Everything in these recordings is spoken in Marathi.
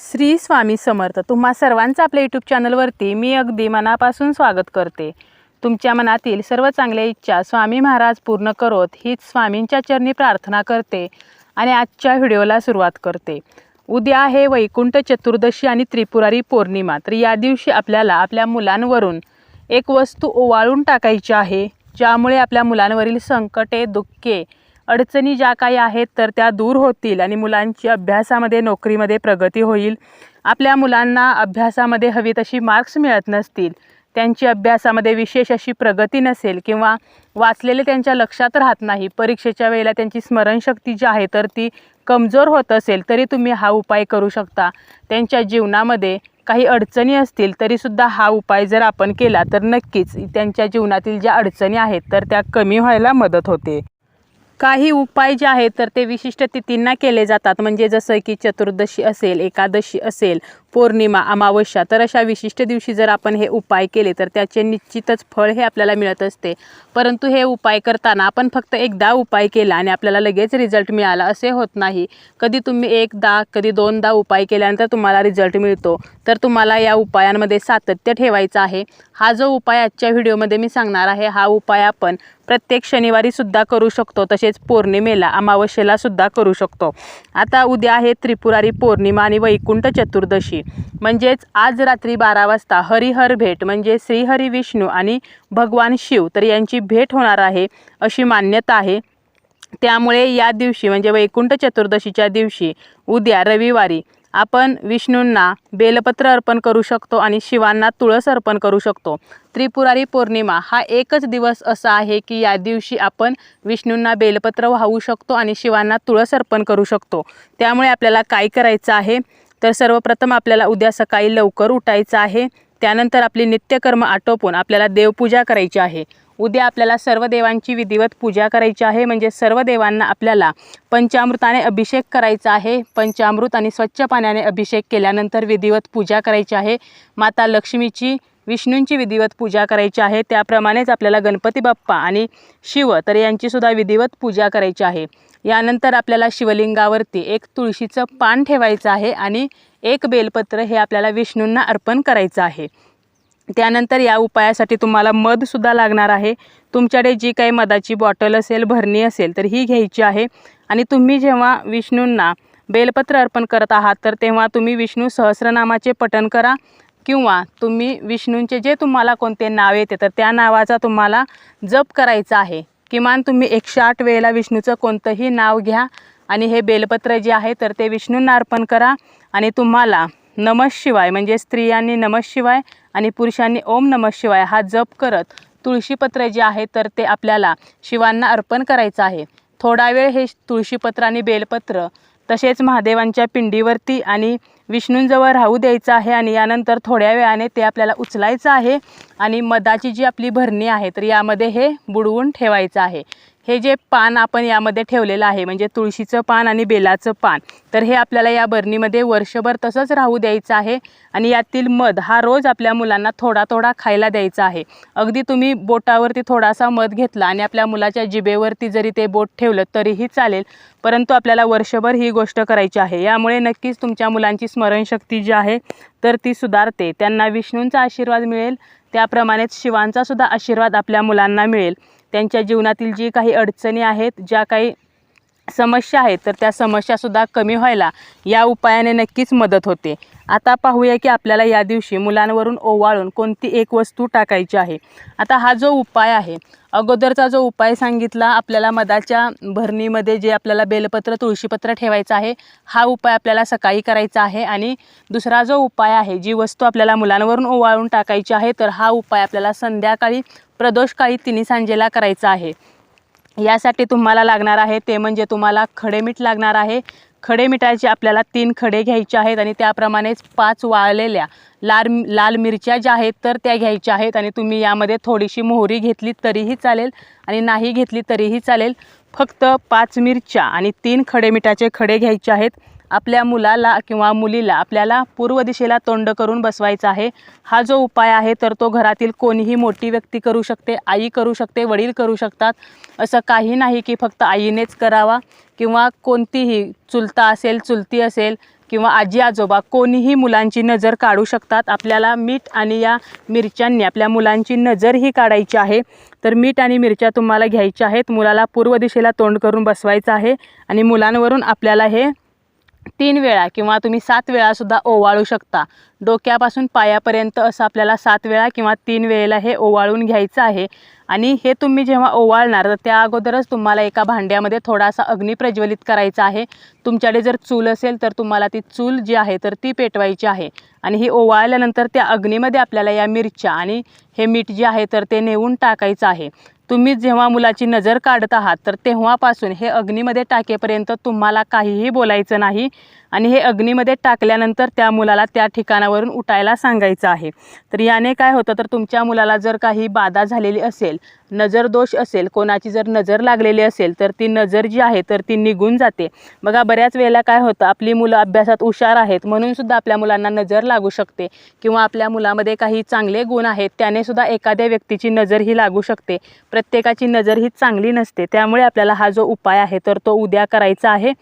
श्री स्वामी समर्थ। तुम्हा सर्वांचं आपल्या यूट्यूब चॅनलवरती मी अगदी मनापासून स्वागत करते। तुमच्या मनातील सर्व चांगल्या इच्छा स्वामी महाराज पूर्ण करोत हीच स्वामींच्या चरणी प्रार्थना करते आणि आजच्या व्हिडिओला सुरुवात करते। उद्या आहे वैकुंठ चतुर्दशी आणि त्रिपुरारी पौर्णिमा। तर या दिवशी आपल्याला आपल्या मुलांवरून एक वस्तू ओवाळून टाकायची आहे, ज्यामुळे आपल्या मुलांवरील संकटे, दुःखे, अडचणी ज्या काही आहेत तर त्या दूर होतील आणि मुलांची अभ्यासामध्ये, नोकरीमध्ये प्रगती होईल। आपल्या मुलांना अभ्यासामध्ये हवी तशी मार्क्स मिळत नसतील, त्यांची अभ्यासामध्ये विशेष अशी प्रगती नसेल किंवा वाचलेले त्यांच्या लक्षात राहत नाही, परीक्षेच्या वेळेला त्यांची स्मरणशक्ती जी आहे तर ती कमजोर होत असेल, तरी तुम्ही हा उपाय करू शकता। त्यांच्या जीवनामध्ये काही अडचणी असतील तरीसुद्धा हा उपाय जर आपण केला तर नक्कीच त्यांच्या जीवनातील ज्या अडचणी आहेत तर त्या कमी व्हायला मदत होते। काही उपाय जे आहेत तर ते विशिष्ट तिथींना केले जातात, म्हणजे जसं की चतुर्दशी असेल, एकादशी असेल, पौर्णिमा, अमावस्या, तर अशा विशिष्ट दिवशी जर आपण हे उपाय केले तर त्याचे निश्चितच फळ हे आपल्याला मिळत असते। परंतु हे उपाय करताना आपण फक्त एकदा उपाय केला आणि आपल्याला लगेच रिझल्ट मिळाला असे होत नाही। कधी तुम्ही एकदा, कधी दोनदा उपाय केल्यानंतर तुम्हाला रिझल्ट मिळतो, तर तुम्हाला या उपायांमध्ये सातत्य ठेवायचं आहे। हा जो उपाय आजच्या व्हिडिओमध्ये मी सांगणार आहे, हा उपाय आपण प्रत्येक शनिवारी सुद्धा करू शकतो, तसेच पौर्णिमेला, अमावस्येला सुद्धा करू शकतो। आता उद्या आहे त्रिपुरारी पौर्णिमा आणि वैकुंठ चतुर्दशी, म्हणजेच आज रात्री 12 वाजता हरिहर भेट म्हणजे श्रीहरी विष्णू आणि भगवान शिव तर यांची भेट होणार आहे अशी मान्यता आहे। त्यामुळे या दिवशी म्हणजे वैकुंठ चतुर्दशीच्या दिवशी उद्या रविवारी आपण विष्णूंना बेलपत्र अर्पण करू शकतो आणि शिवांना तुळस अर्पण करू शकतो। त्रिपुरारी पौर्णिमा हा एकच दिवस असा आहे की या दिवशी आपण विष्णूंना बेलपत्र वाहू शकतो आणि शिवांना तुळस अर्पण करू शकतो। त्यामुळे आपल्याला काय करायचं आहे तर सर्वप्रथम आपल्याला उद्या सकाळी लवकर उठायचं आहे। त्यानंतर आपली नित्यकर्म आटोपून आपल्याला देवपूजा करायची आहे। उद्या आपल्याला सर्व देवांची विधिवत पूजा करायची आहे, म्हणजे सर्व देवांना आपल्याला पंचामृताने अभिषेक करायचा आहे। पंचामृत आणि स्वच्छ पाण्याने अभिषेक केल्यानंतर विधिवत पूजा करायची आहे। माता लक्ष्मीची, विष्णूंची विधिवत पूजा करायची आहे। त्याप्रमाणेच आपल्याला गणपती बाप्पा आणि शिव तर यांची सुद्धा विधिवत पूजा करायची आहे। यानंतर आपल्याला शिवलिंगावरती एक तुळशीचं पान ठेवायचं आहे आणि एक बेलपत्र हे आपल्याला विष्णूंना अर्पण करायचं आहे। त्यानंतर या उपायासाठी तुम्हाला मध सुद्धा लागणार आहे। तुमच्याकडे जी काही मधाची बॉटल असेल, भरणी असेल तर ही घ्यायची आहे आणि तुम्ही जेव्हा विष्णूंना बेलपत्र अर्पण करत आहात तर तेव्हा तुम्ही विष्णू सहस्रनामाचे पठण करा किंवा तुम्ही विष्णूंचे जे तुम्हाला कोणते नाव येते तर त्या नावाचा तुम्हाला जप करायचा आहे। किमान तुम्ही 108 वेळेला विष्णूचं कोणतंही नाव घ्या आणि हे बेलपत्र जे आहे तर ते विष्णूंना अर्पण करा आणि तुम्हाला नमः शिवाय म्हणजे स्त्रियांनी नमः शिवाय आणि पुरुषांनी ओम नमः शिवाय हा जप करत तुळशीपत्र जे आहे तर ते आपल्याला शिवांना अर्पण करायचं आहे। थोडा वेळ हे तुळशीपत्र आणि बेलपत्र तसेच महादेवांच्या पिंडीवरती आणि विष्णूंजवळ राहू द्यायचं आहे आणि यानंतर थोड्या वेळाने ते आपल्याला उचलायचं आहे आणि मधाची जी आपली भरणी आहे तर यामध्ये हे बुडवून ठेवायचं आहे। हे जे पान आपण यामध्ये ठेवलेलं आहे म्हणजे तुळशीचं पान आणि बेलाचं पान तर हे आपल्याला या भरणीमध्ये वर्षभर तसंच राहू द्यायचं आहे आणि यातील मध हा रोज आपल्या मुलांना थोडा थोडा खायला द्यायचा आहे। अगदी तुम्ही बोटावरती थोडासा मध घेतला आणि आपल्या मुलाच्या जिभेवरती जरी ते बोट ठेवलं तरीही चालेल, परंतु आपल्याला वर्षभर ही गोष्ट करायची आहे। यामुळे नक्कीच तुमच्या मुलांची स्मरणशक्ती जी आहे तर ती सुधारते, त्यांना विष्णूंचा आशीर्वाद मिळेल, त्याप्रमाणेच शिवांचा सुद्धा आशीर्वाद आपल्या मुलांना मिळेल। त्यांच्या जीवनातील जी काही अडचणी आहेत, ज्या काही समस्या आहेत तर त्या समस्यासुद्धा कमी व्हायला या उपायाने नक्कीच मदत होते। आता पाहूया की आपल्याला या दिवशी मुलांवरून ओवाळून कोणती एक वस्तू टाकायची आहे। आता हा जो उपाय आहे, अगोदरचा जो उपाय सांगितला आपल्याला मधाच्या भरणीमध्ये जे आपल्याला बेलपत्र, तुळशीपत्र ठेवायचं आहे, हा उपाय आपल्याला सकाळी करायचा आहे आणि दुसरा जो उपाय आहे, जी वस्तू आपल्याला मुलांवरून ओवाळून टाकायची आहे तर हा उपाय आपल्याला संध्याकाळी प्रदोषकाळी तिन्ही सांजेला करायचा आहे। यासाठी तुम्हाला लागणार आहे ते म्हणजे तुम्हाला खडे मीठ लागणार आहे। खडे मिठाचे आपल्याला 3 खडे घ्यायचे आहेत आणि त्याप्रमाणेच 5 वाळलेल्या लाल मिरच्या ज्या आहेत तर त्या घ्यायच्या आहेत आणि तुम्ही यामध्ये थोडीशी मोहरी घेतली तरीही चालेल आणि नाही घेतली तरीही चालेल। फक्त 5 मिरच्या आणि 3 खडे मिठाचे खडे घ्यायचे आहेत। आपल्या मुलाला किंवा मुलीला आपल्याला पूर्व दिशेला तोंड करून बसवायचं आहे। हा जो उपाय आहे तर तो घरातील कोणीही मोठी व्यक्ती करू शकते, आई करू शकते, वडील करू शकतात, असं काही नाही की फक्त आईनेच करावा किंवा कोणतीही चुलता असेल, चुलती असेल किंवा आजी आजोबा कोणीही मुलांची नजर काढू शकतात। आपल्याला मीठ आणि या मिरच्यांनी आपल्या मुलांची नजरही काढायची आहे। तर मीठ आणि मिरच्या तुम्हाला घ्यायच्या आहेत। मुलाला पूर्व दिशेला तोंड करून बसवायचं आहे आणि मुलांवरून आपल्याला हे 3 वेळा किंवा तुम्ही 7 वेळा सुद्धा ओवाळू शकता। डोक्यापासून पायापर्यंत असं आपल्याला 7 वेळा किंवा 3 वेळेला हे ओवाळून घ्यायचं आहे। आणि हे तुम्ही जेव्हा ओवाळणार तर त्या अगोदरच तुम्हाला एका भांड्यामध्ये थोडासा अग्नी प्रज्वलित करायचा आहे। तुमच्याकडे जर चूल असेल तर तुम्हाला ती चूल जी आहे तर ती पेटवायची आहे आणि ही ओवाळल्यानंतर त्या अग्नीमध्ये आपल्याला या मिरच्या आणि हे मीठ जे आहे तर ते नेऊन टाकायचं आहे। तुम्ही जेव्हा मुलाची नजर काढत आहात तर तेव्हापासून हे अग्नीमध्ये टाकेपर्यंत तुम्हाला काहीही बोलायचं नाही आणि हे अग्नीमध्ये टाकल्यानंतर त्या मुलाला त्या ठिकाणावरून उठायला सांगायचं आहे। तर याने काय होतं तर तुमच्या मुलाला जर काही बाधा झालेली असेल, नजर दोष असेल, कोणाची जर नजर लागलेली असेल तर ती नजर जी आहे तर ती निघून जाते। बघा बऱ्याच वेळेला काय होतं आपली मुलं अभ्यासात हुशार आहेत म्हणून सुद्धा आपल्या मुलांना नजर लागू शकते किंवा आपल्या मुलामध्ये काही चांगले गुण आहेत त्याने सुद्धा एखाद्या व्यक्तीची नजर ही लागू शकते। प्रत्येकाची नजर ही चांगली नसते। त्यामुळे आपल्याला हा जो उपाय आहे तर तो उद्या करायचा आहे।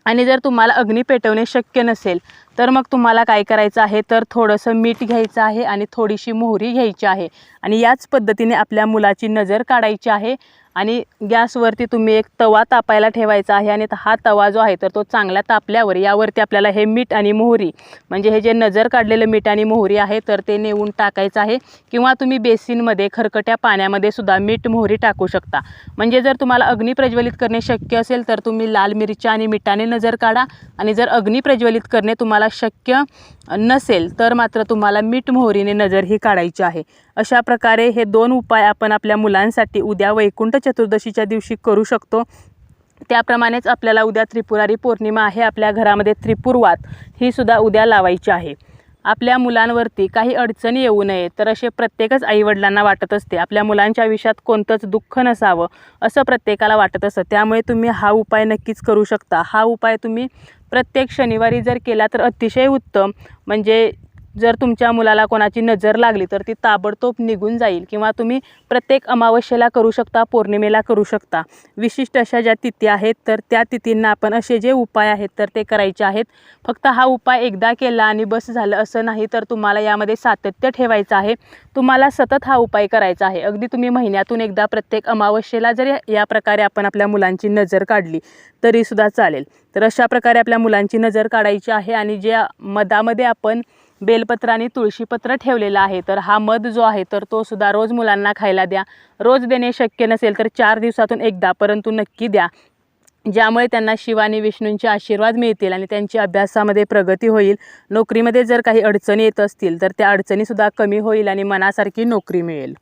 आणि जर तुम्हाला अग्नी पेटवणे शक्य नसेल तर मग तुम्हाला काय करायचं आहे तर थोडंसं मीठ घ्यायचं आहे आणि थोडीशी मोहरी घ्यायची आहे आणि याच पद्धतीने आपल्या मुलाची नजर काढायची आहे। आणि गॅसवरती तुम्ही एक तवा तापायला ठेवायचा आहे आणि हा तवा जो आहे तर तो चांगला तापल्यावर यावरती आपल्याला हे मीठ आणि मोहरी म्हणजे हे जे नजर काढलेलं मीठ आणि मोहरी आहे तर ते नेऊन टाकायचं आहे किंवा तुम्ही बेसिनमध्ये खरकट्या पाण्यामध्ये सुद्धा मीठ मोहरी टाकू शकता। म्हणजे जर तुम्हाला अग्नी प्रज्वलित करणे शक्य असेल तर तुम्ही लाल मिरच्या आणि मिठाने नजर काढा आणि जर अग्नी प्रज्वलित करणे तुम्हाला शक्य नसेल तर मात्र तुम्हाला मीठ मोहरीने नजर ही काढायची आहे। अशा प्रकारे हे 2 उपाय आपण आपल्या मुलांसाठी उद्या वैकुंठ चतुर्दशीच्या दिवशी करू शकतो। त्याप्रमाणेच आपल्याला उद्या त्रिपुरारी पौर्णिमा आहे। आपल्या घरामध्ये त्रिपुरवात ही सुद्धा उद्या लावायची आहे। आपल्या मुलांवरती काही अडचणी येऊ नये तर असे प्रत्येकच आईवडिलांना वाटत असते। आपल्या मुलांच्या आयुष्यात कोणतंच दुःख नसावं असं प्रत्येकाला वाटत असतं। त्यामुळे तुम्ही हा उपाय नक्कीच करू शकता। हा उपाय तुम्ही प्रत्येक शनिवारी जर केला तर अतिशय उत्तम। म्हणजे जर तुमच्या मुलाला कोणाची नजर लागली तर ती ताबडतोब निघून जाईल किंवा तुम्ही प्रत्येक अमावस्येला करू शकता, पौर्णिमेला करू शकता। विशिष्ट अशा ज्या तिथी आहेत तर त्या तिथींना आपण असे जे उपाय आहेत तर ते करायचे आहेत। फक्त हा उपाय एकदा केला आणि बस झालं असं नाही तर तुम्हाला यामध्ये सातत्य ठेवायचं आहे। तुम्हाला सतत हा उपाय करायचा आहे। अगदी तुम्ही महिन्यातून एकदा प्रत्येक अमावस्येला जर या प्रकारे आपण आपल्या मुलांची नजर काढली तरी सुद्धा चालेल। तर अशा प्रकारे आपल्या मुलांची नजर काढायची आहे आणि ज्या मधामध्ये आपण बेलपत्र आणि तुळशीपत्र ठेवलेला आहे तर हा मध जो आहे तर तो सुद्धा रोज मुलांना खायला द्या। रोज देणे शक्य नसेल तर 4 दिवसातून एकदा परंतु नक्की द्या, ज्यामुळे त्यांना शिव आणि विष्णूंचे आशीर्वाद मिळतील आणि त्यांची अभ्यासामध्ये प्रगती होईल। नोकरीमध्ये जर काही अडचणी येत असतील तर त्या अडचणीसुद्धा कमी होईल आणि मनासारखी नोकरी मिळेल।